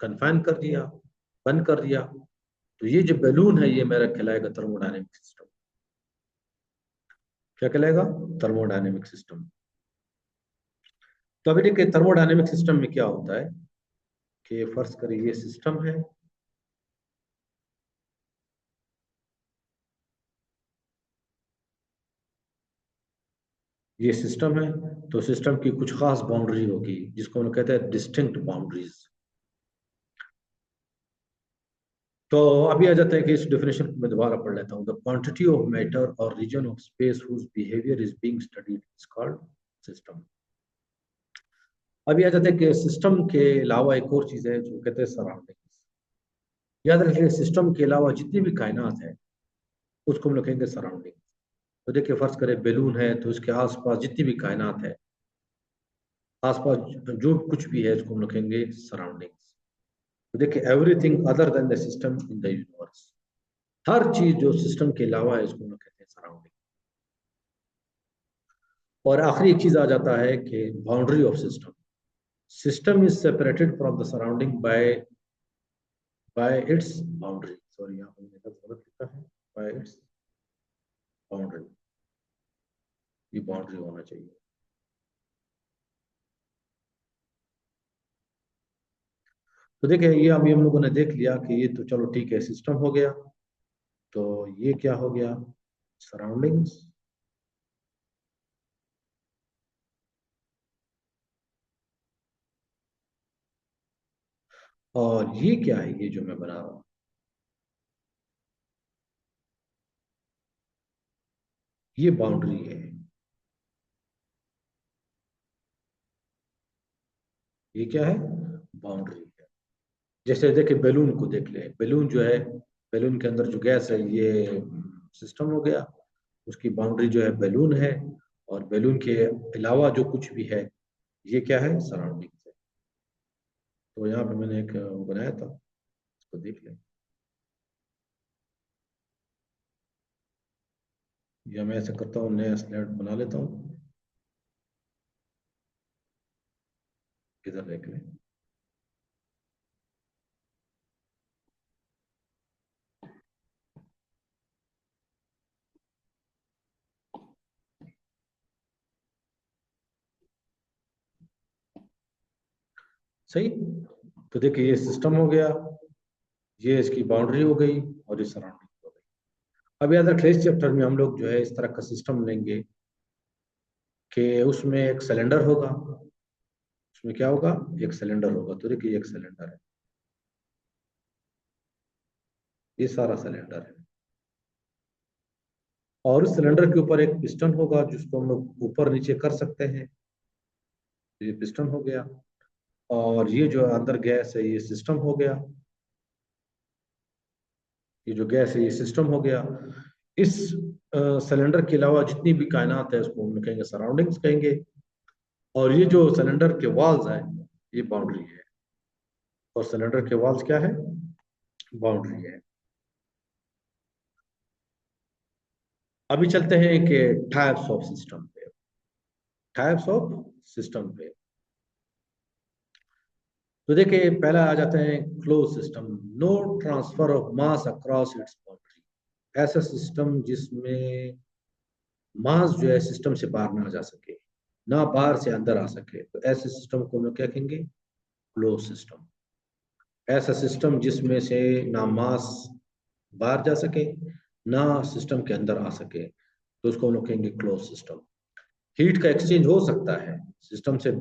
कन्फाइन कर दिया, बंद कर दिया। तो ये जो बैलून है ये मेरा कहलाएगा थर्मोडायनेमिक सिस्टम। क्या कहलाएगा? Thermodynamic system. तो अभी देखिए थर्मोडायनेमिक सिस्टम में क्या होता है कि फर्ज करिए ये सिस्टम है, ये सिस्टम है। तो सिस्टम की कुछ खास बाउंड्री होगी जिसको हम लोग कहते हैं डिस्टिंक्ट बाउंड्रीज। तो अभी आ जाता है कि इस डेफिनेशन को मैं दोबारा पढ़ लेता हूँ। द क्वांटिटी ऑफ मैटर और region of space whose behaviour is being studied is called system. अभी आ जाता है कि सिस्टम के अलावा एक और चीज है जो कहते हैं सराउंडिंग्स। याद रखिए सिस्टम के अलावा जितनी भी कायनात है उसको हम लोग कहेंगे सराउंडिंग। तो देखिए फर्ज करें बैलून है, तो इसके आसपास जितनी भी कायनात है, आसपास जो कुछ भी है इसको हम लोग कहेंगे सराउंडिंग्स। तो देखिए everything other than the system in the universe, हर चीज जो सिस्टम के अलावा है इसको हम लोग कहते हैं सराउंडिंग। और आखिरी एक चीज आ जाता है कि boundary of system. System is separated from the surrounding bye it's boundary. Sorry यहाँ पर मैंने गलत लिखा है, बाय इट्स बाउंड्री। ये बाउंड्री होना चाहिए। तो देखिए ये अभी हम लोगों ने देख लिया कि ये तो चलो ठीक है सिस्टम हो गया। तो ये क्या हो गया? सराउंडिंग्स। और ये क्या है, ये जो मैं बना रहा हूँ? ये बाउंड्री है। ये क्या है? बाउंड्री है। जैसे देखिए बैलून को देख ले, बैलून जो है, बैलून के अंदर जो गैस है ये सिस्टम हो गया। उसकी बाउंड्री जो है बैलून है, और बैलून के अलावा जो कुछ भी है ये क्या है? सराउंडिंग है। तो यहाँ पे मैंने एक वो बनाया था, इसको देख लें। या मैं ऐसा करता हूँ, नया स्लाइड बना लेता हूँ, इधर देख लें। सही। तो देखिए ये सिस्टम हो गया, ये इसकी बाउंड्री हो गई, और ये सराउंडिंग हो गई। अब याद रखिए इस चैप्टर में हम लोग जो है इस तरह का सिस्टम लेंगे कि उसमें एक सिलेंडर होगा। उसमें क्या होगा? एक सिलेंडर होगा। तो देखिए एक सिलेंडर है, ये सारा सिलेंडर है। और उस सिलेंडर के ऊपर एक पिस्टन होगा जिसको हम लोग ऊपर नीचे कर सकते हैं। तो ये पिस्टन हो गया। और ये जो अंदर गैस है ये सिस्टम हो गया, ये जो गैस है ये सिस्टम हो गया। इस सिलेंडर के अलावा जितनी भी कायनात है उसको हम कहेंगे सराउंडिंग्स कहेंगे। और ये जो सिलेंडर के वॉल्स हैं ये बाउंड्री है, और सिलेंडर के वॉल्स क्या है, बाउंड्री है। अभी चलते हैं कि टाइप्स ऑफ सिस्टम पे, टाइप्स ऑफ सिस्टम पे। तो देखिए पहला आ जाता है close system, no transfer of mass across its boundary. ऐसा सिस्टम जिसमें मास जो है सिस्टम से बाहर ना जा सके, ना बाहर से अंदर आ सके, तो ऐसे सिस्टम को हम लोग क्या कहेंगे, क्लोज सिस्टम। ऐसा सिस्टम जिसमें से ना मास बाहर जा सके, ना सिस्टम के अंदर आ सके, तो उसको हम लोग कहेंगे क्लोज सिस्टम। हीट का एक्सचेंज हो सकता है सिस्टम से,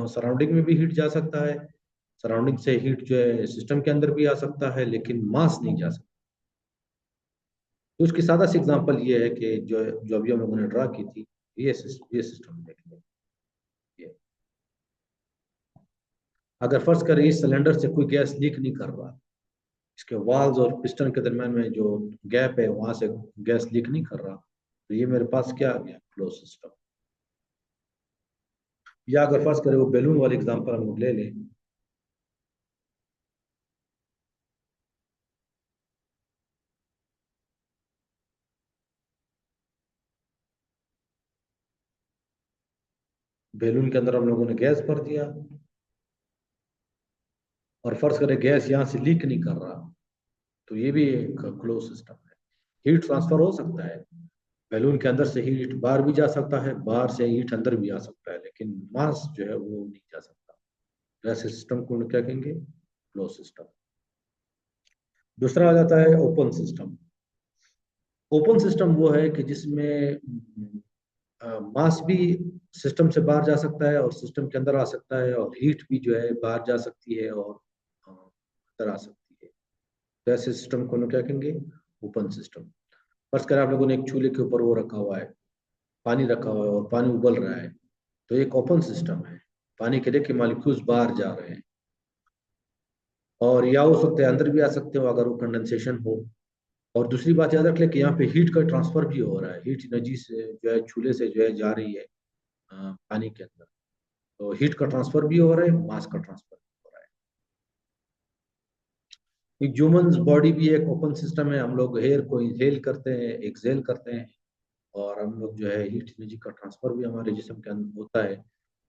सराउंडिंग में भी हीट जा सकता है, सराउंडिंग से हीट जो है सिस्टम के अंदर भी आ सकता है, लेकिन मास नहीं जा सकता। तो उसकी सादा सी एग्जांपल ये है कि जो जो अभी हम लोगों ने ड्रा की थी, ये सिस्टम देख लें। ये अगर फर्ज करें इस सिलेंडर से कोई गैस लीक नहीं कर रहा, इसके वाल्व और पिस्टन के दरम्यान में जो गैप है वहां से गैस लीक नहीं कर रहा, तो ये मेरे पास क्या आ गया, क्लोज सिस्टम। या अगर फर्ज करें वो बैलून वाली एग्जांपल हम लोग ले लें, बैलून के अंदर हम लोगों ने गैस भर दिया, और फर्ज करें गैस यहाँ से लीक नहीं कर रहा, तो ये भी एक क्लोज सिस्टम है। हीट ट्रांसफर हो सकता है, बैलून के अंदर से हीट बाहर भी जा सकता है, बाहर से हीट अंदर भी आ सकता है, लेकिन मास जो है वो नहीं जा सकता। तो ऐसे सिस्टम को हम क्या कहेंगे, क्लोज सिस्टम। दूसरा आ जाता है ओपन सिस्टम। ओपन सिस्टम वो है कि जिसमें मास भी सिस्टम से बाहर जा सकता है और सिस्टम के अंदर आ सकता है, और हीट भी जो है बाहर जा सकती है और अंदर आ सकती है। तो ऐसे सिस्टम को हम क्या कहेंगे, ओपन सिस्टम। फर्ज करें आप लोगों ने एक चूल्हे के ऊपर वो रखा हुआ है, पानी रखा हुआ है और पानी उबल रहा है, तो एक ओपन सिस्टम है, पानी के देखिए मॉलिक्यूल्स बाहर जा रहे हैं, और या हो सकते हैं अंदर भी आ सकते हो अगर वो कंडेंसेशन हो। और दूसरी बात याद रख ले कि यहाँ पे हीट का ट्रांसफर भी हो रहा है, हीट एनर्जी से जो है चूल्हे से जो है जा रही है पानी के अंदर, तो हीट का ट्रांसफर भी हो रहा है, मास का ट्रांसफर भी हो रहा है। एक ह्यूमन बॉडी भी एक ओपन सिस्टम है, हम लोग एयर को इनहेल करते हैं, एक्सहेल करते हैं, और हम लोग जो है हीट एनर्जी का ट्रांसफर भी हमारे जिस्म के अंदर होता है।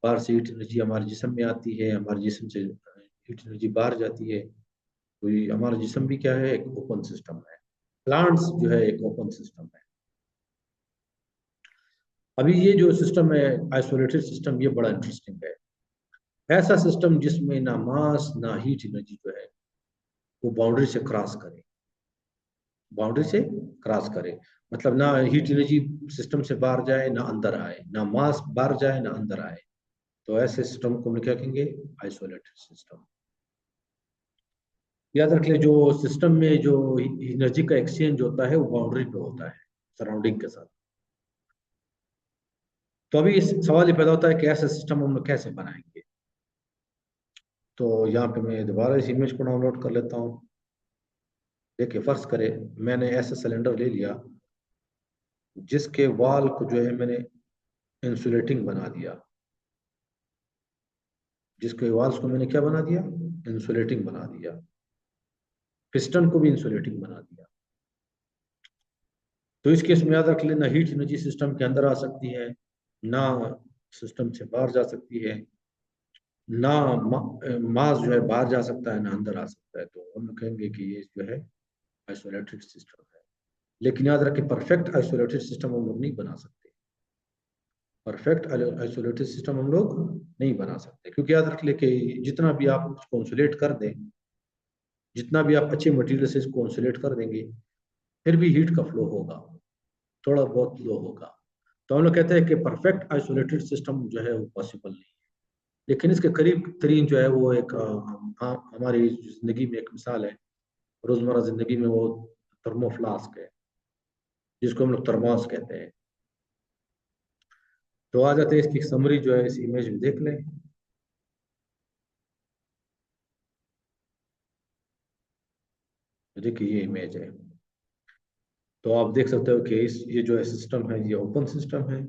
बाहर से हीट एनर्जी हमारे जिस्म में आती है, हमारे जिस्म से हीट एनर्जी बाहर जाती है। तो ये हमारा जिस्म भी क्या है, एक ओपन सिस्टम है। प्लांट्स जो है एक ओपन सिस्टम है। अभी ये जो सिस्टम है आइसोलेटेड सिस्टम, ये बड़ा इंटरेस्टिंग है। ऐसा सिस्टम जिसमें ना मास ना हीट एनर्जी जो है वो बाउंड्री से क्रॉस करे, बाउंड्री से क्रॉस करे, मतलब ना हीट एनर्जी सिस्टम से बाहर जाए ना अंदर आए, ना मास बाहर जाए ना अंदर आए। तो ऐसे सिस्टम को हम क्या कहेंगे, आइसोलेटेड सिस्टम। याद रख ले जो सिस्टम में जो एनर्जी का एक्सचेंज होता है वो बाउंड्री पे होता है, सराउंडिंग के साथ। तो अभी इस सवाल ये पैदा होता है कि ऐसा सिस्टम हम लोग कैसे बनाएंगे। तो यहाँ पे मैं दोबारा इस इमेज को डाउनलोड कर लेता हूँ। देखिए फर्ज करें मैंने ऐसा सिलेंडर ले लिया जिसके वॉल को जो है मैंने इंसुलेटिंग बना दिया, जिसके वॉल्स को मैंने क्या बना दिया, इंसुलेटिंग बना दिया, पिस्टन को भी इंसुलेटिंग बना दिया। तो इस केस में याद रख लेना हीट एनर्जी सिस्टम के अंदर आ सकती है, ना सिस्टम से बाहर जा सकती है, ना मास जो है बाहर जा सकता है ना अंदर आ सकता है। तो हम कहेंगे कि ये जो है आइसोलेटेड सिस्टम है। लेकिन याद रखें परफेक्ट आइसोलेटेड सिस्टम हम लोग नहीं बना सकते, परफेक्ट आइसोलेटेड सिस्टम हम लोग नहीं बना सकते, क्योंकि याद रख ले कि जितना भी आप उसको इंसुलेट कर दें, जितना भी आप अच्छे मटेरियल से इसको इंसुलेट कर देंगे, फिर भी हीट का फ्लो होगा, थोड़ा बहुत फ्लो होगा। तो हम लोग कहते हैं कि परफेक्ट आइसोलेटेड सिस्टम जो है वो पॉसिबल नहीं है। लेकिन इसके करीब तरीन जो है वो एक हमारी जिंदगी में एक मिसाल है, रोजमर्रा जिंदगी में, वो थर्मोफ्लास्क है, जिसको हम लोग थर्मोस कहते हैं। तो आ जाते हैं इसकी समरी जो है इस इमेज में देख लें। देखिए ये इमेज है, तो आप देख सकते हो कि इस ये जो है सिस्टम है, ये ओपन सिस्टम है,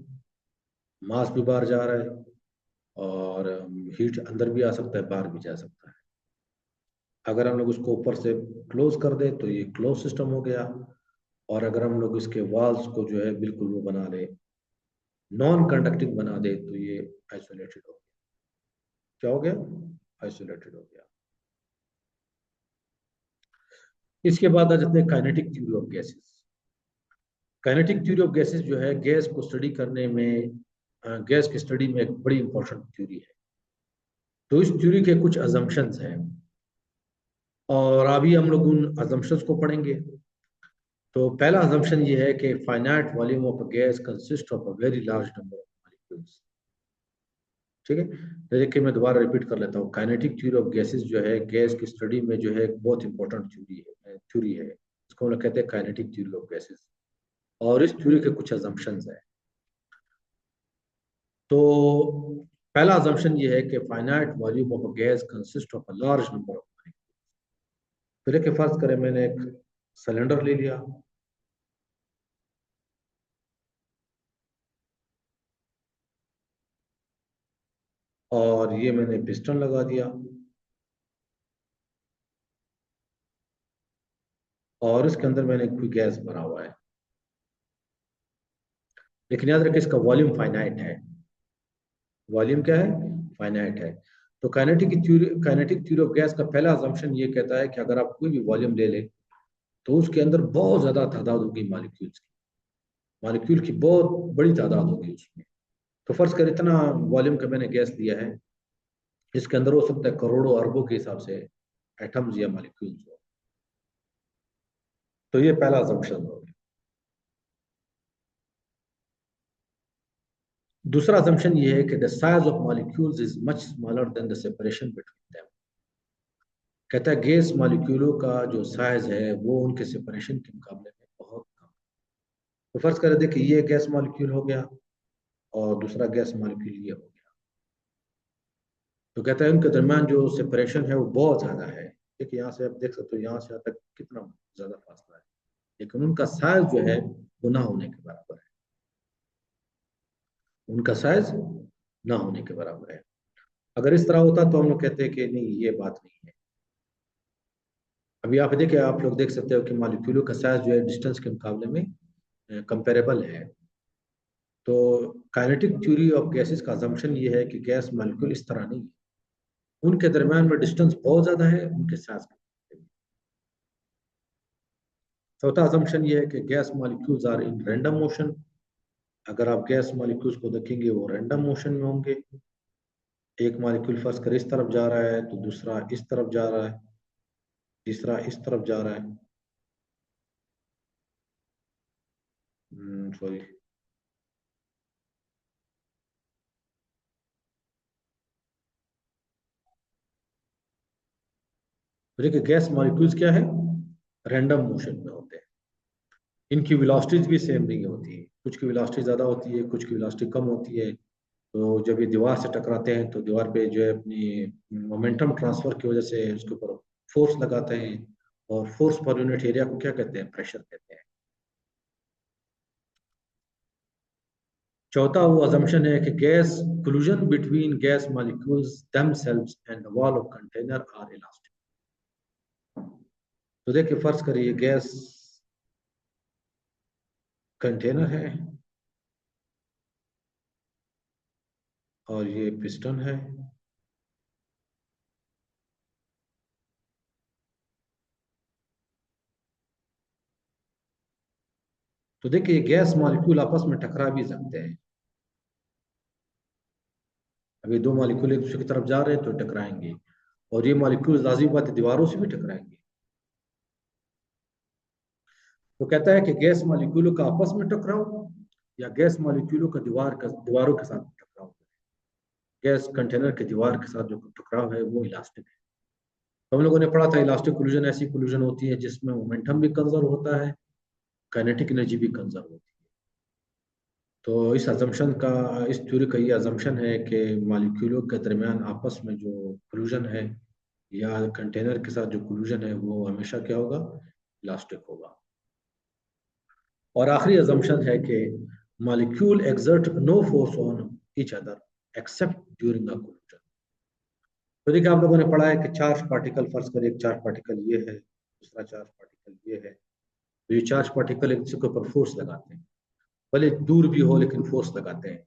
मास भी बाहर जा रहा है, और हीट अंदर भी आ सकता है, बाहर भी जा सकता है। अगर हम लोग उसको ऊपर से क्लोज कर दें तो ये क्लोज सिस्टम हो गया, और अगर हम लोग इसके वॉल्स को जो है बिल्कुल वो बना ले, नॉन कंडक्टिंग बना दे, तो ये आइसोलेटेड हो गया। क्या हो गया? आइसोलेटेड हो गया। इसके बाद आ जाते हैं kinetic theory of gases. Kinetic theory of gases जो है गैस को स्टडी करने में, गैस की स्टडी में एक बड़ी इंपॉर्टेंट थ्योरी है। तो इस थ्योरी के कुछ अजम्पशंस हैं, और अभी हम लोग उन अजम्पशंस को पढ़ेंगे। तो पहला अजम्पशन ये है कि finite volume of a gas consist of a very large number of molecules. ठीक है, तो देखिए मैं दोबारा रिपीट कर लेता हूँ। काइनेटिक थ्योरी ऑफ गैसेस जो है गैस की स्टडी में जो है एक बहुत इंपॉर्टेंट थ्योरी है, इसको हम लोग कहते हैं काइनेटिक थ्योरी ऑफ गैसेस। और इस थ्योरी के कुछ अजम्पशंस हैं। तो पहला अजम्पशन ये है कि finite volume of a gas consist of a large number of molecules. फिर के फर्ज करें मैंने एक सिलेंडर ले लिया, और ये मैंने पिस्टन लगा दिया, और इसके अंदर मैंने कोई गैस भरा हुआ है। लेकिन याद रखिए इसका वॉल्यूम फाइनाइट है। वॉल्यूम क्या है? फाइनाइट है। तो काइनेटिक थ्योरी ऑफ गैस का पहला अजम्पशन ये कहता है कि अगर आप कोई भी वॉल्यूम ले लें तो उसके अंदर बहुत ज्यादा तादाद होगी मॉलिक्यूल्स की, मॉलिक्यूल की बहुत बड़ी तादाद होगी उसमें। तो फर्ज कर इतना वॉल्यूम का मैंने गैस लिया है, इसके अंदर हो सकता है करोड़ों अरबों के हिसाब से एटम्स या मॉलिक्यूल्स हो। तो ये पहला अजम्पशन हो गया। दूसरा assumption ये है कि the size of molecules is much smaller than the separation between them। कहता है गैस मॉलिक्यूलों का जो साइज है वो उनके सेपरेशन के मुकाबले में बहुत कम है। तो फर्ज कर देखिए ये गैस मॉलिक्यूल हो गया, और दूसरा गैस मॉलिक्यूल ये हो गया। तो कहता है उनके दरमियान जो सेपरेशन है वो बहुत ज्यादा है। देखिए यहाँ से आप देख सकते हो, यहाँ से यहाँ तक कितना ज्यादा फासला है, लेकिन उनका साइज जो है वो ना होने के बराबर है। उनका साइज ना होने के बराबर है। अगर इस तरह होता तो हम लोग कहते हैं कि नहीं, ये बात नहीं है। अभी आप देखिए, आप लोग देख सकते हो कि मॉलिक्यूलों का साइज जो है डिस्टेंस के मुकाबले में कंपेरेबल है। तो काइनेटिक थ्योरी ऑफ गैसेस का अजम्पशन ये है कि गैस मॉलिक्यूल इस तरह नहीं है, उनके दरमियान में डिस्टेंस बहुत ज्यादा है उनके साइज के। चौथा अजम्पशन ये है कि gas molecules are in random motion. अगर आप गैस मॉलिक्यूल्स को देखेंगे वो रैंडम मोशन में होंगे। एक मॉलिक्यूल फर्स्ट कर इस तरफ जा रहा है, तो दूसरा इस तरफ जा रहा है, तीसरा इस तरफ जा रहा है। सॉरी, देखिए गैस मॉलिक्यूल्स क्या है? रैंडम मोशन में होते हैं। इनकी वेलोसिटीज भी सेम नहीं होती है, कुछ की वेलोसिटी ज़्यादा होती है, कुछ की वेलोसिटी कम होती है। तो जब ये दीवार से टकराते हैं तो दीवार पे जो है अपनी मोमेंटम ट्रांसफर की वजह से उसके ऊपर फोर्स लगाते हैं, और फोर्स पर यूनिट एरिया को क्या कहते हैं? प्रेशर कहते हैं। चौथा वो अजम्पशन है कि gas collision between gas molecules themselves and the wall of container are elastic. तो देखिए फर्ज करिए गैस कंटेनर है, और ये पिस्टन है, तो देखिए गैस मॉलिक्यूल आपस में टकरा भी सकते हैं। अभी दो मॉलिक्यूल एक दूसरे की तरफ जा रहे हैं तो टकराएंगे, और ये मॉलिक्यूल लाजिम बात है दीवारों से भी टकराएंगे। तो कहता है कि गैस मॉलिक्यूलों का आपस में टकराव, या गैस मॉलिक्यूलों का दीवारों के साथ टकराव। गैस कंटेनर के दीवार के साथ जो टकराव है वो इलास्टिक है। तो हम लोगों ने पढ़ा था इलास्टिक कोलिजन ऐसी कोलिजन होती है जिसमें मोमेंटम भी कंजर्व होता है, काइनेटिक एनर्जी भी कंजर्व होती है। तो इस अजम्पशन का, इस थ्योरी का ये अजम्पशन है कि मॉलिक्यूलों के दरमियान आपस में जो कोलिजन है, या कंटेनर के साथ जो कोलिजन है, वो हमेशा क्या होगा? इलास्टिक होगा। और आखिरी अजम्पशन है कि molecule exert no force on each other except during a collision. तो देखिए आप लोगों ने पढ़ा है कि चार्ज पार्टिकल, फर्ज करिए एक चार्ज पार्टिकल ये है, दूसरा चार्ज पार्टिकल ये है, तो ये चार्ज पार्टिकल एक दूसरे के ऊपर फोर्स लगाते हैं, भले दूर भी हो लेकिन फोर्स लगाते हैं।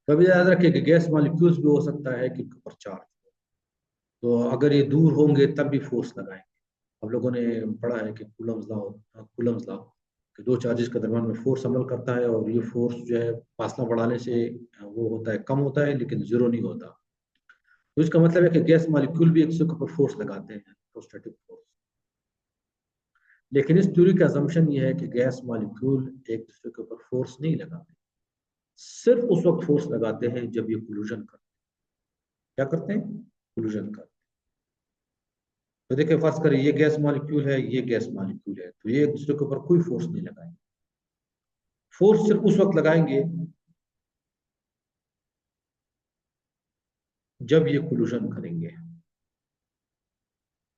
तो अभी याद रखिए कि गैस मॉलिक्यूल्स भी हो सकता है कि इनके ऊपर चार्ज हो, तो अगर ये दूर होंगे तब भी फोर्स लगाएंगे। हम लोगों ने पढ़ा है कि कूलम्स लॉ कि दो चार्जेस के दरम्यान में फोर्स अमल करता है, और ये फोर्स जो है फासला बढ़ाने से वो होता है, कम होता है, लेकिन जीरो नहीं होता। तो इसका मतलब है कि गैस मॉलिक्यूल भी एक दूसरे के ऊपर फोर्स लगाते हैं, इलेक्ट्रोस्टैटिक फोर्स। लेकिन इस थ्योरी का असम्पशन ये है कि गैस मॉलिक्यूल एक दूसरे के ऊपर फोर्स नहीं लगाते, सिर्फ उस वक्त फोर्स लगाते हैं जब ये कोलिजन करते हैं। क्या करते हैं? कोलिजन करते हैं। तो देखिए फर्ज करें ये गैस मॉलिक्यूल है, ये गैस मॉलिक्यूल है, तो ये एक दूसरे के ऊपर कोई फोर्स नहीं लगाएंगे। फोर्स सिर्फ उस वक्त लगाएंगे जब ये कोलिजन करेंगे।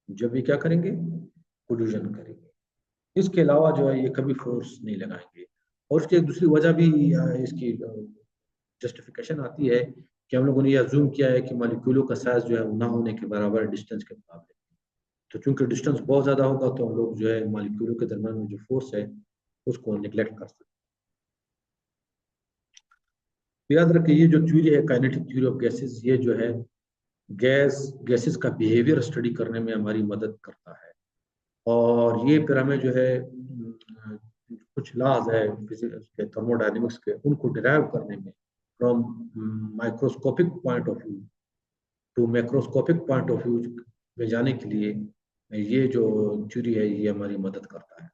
जब ये क्या करेंगे? कोलिजन करेंगे। इसके अलावा जो है ये कभी फोर्स नहीं लगाएंगे। और उसकी एक दूसरी वजह भी इसकी जस्टिफिकेशन आती है कि हम लोगों ने यह अज्यूम किया है कि मॉलिक्यूलों का साइज जो है वो ना होने के बराबर डिस्टेंस के मुकाबले। तो चूंकि डिस्टेंस बहुत ज्यादा होगा तो हम लोग जो है मॉलिक्यूलों के दरम्यान में जो फोर्स है उसको निगलेक्ट कर सकते हैं। तो याद रखिए ये जो थ्योरी है काइनेटिक थ्योरी ऑफ गैसेस, ये जो है गैसेस का बिहेवियर स्टडी करने में हमारी मदद करता है। और ये फिर हमें जो है कुछ लॉज है फिजिक्स के, थर्मोडायनेमिक्स के, उनको डिराइव करने में from microscopic point of view to macroscopic point of view में जाने के लिए ये जो थ्योरी है ये हमारी मदद करता है।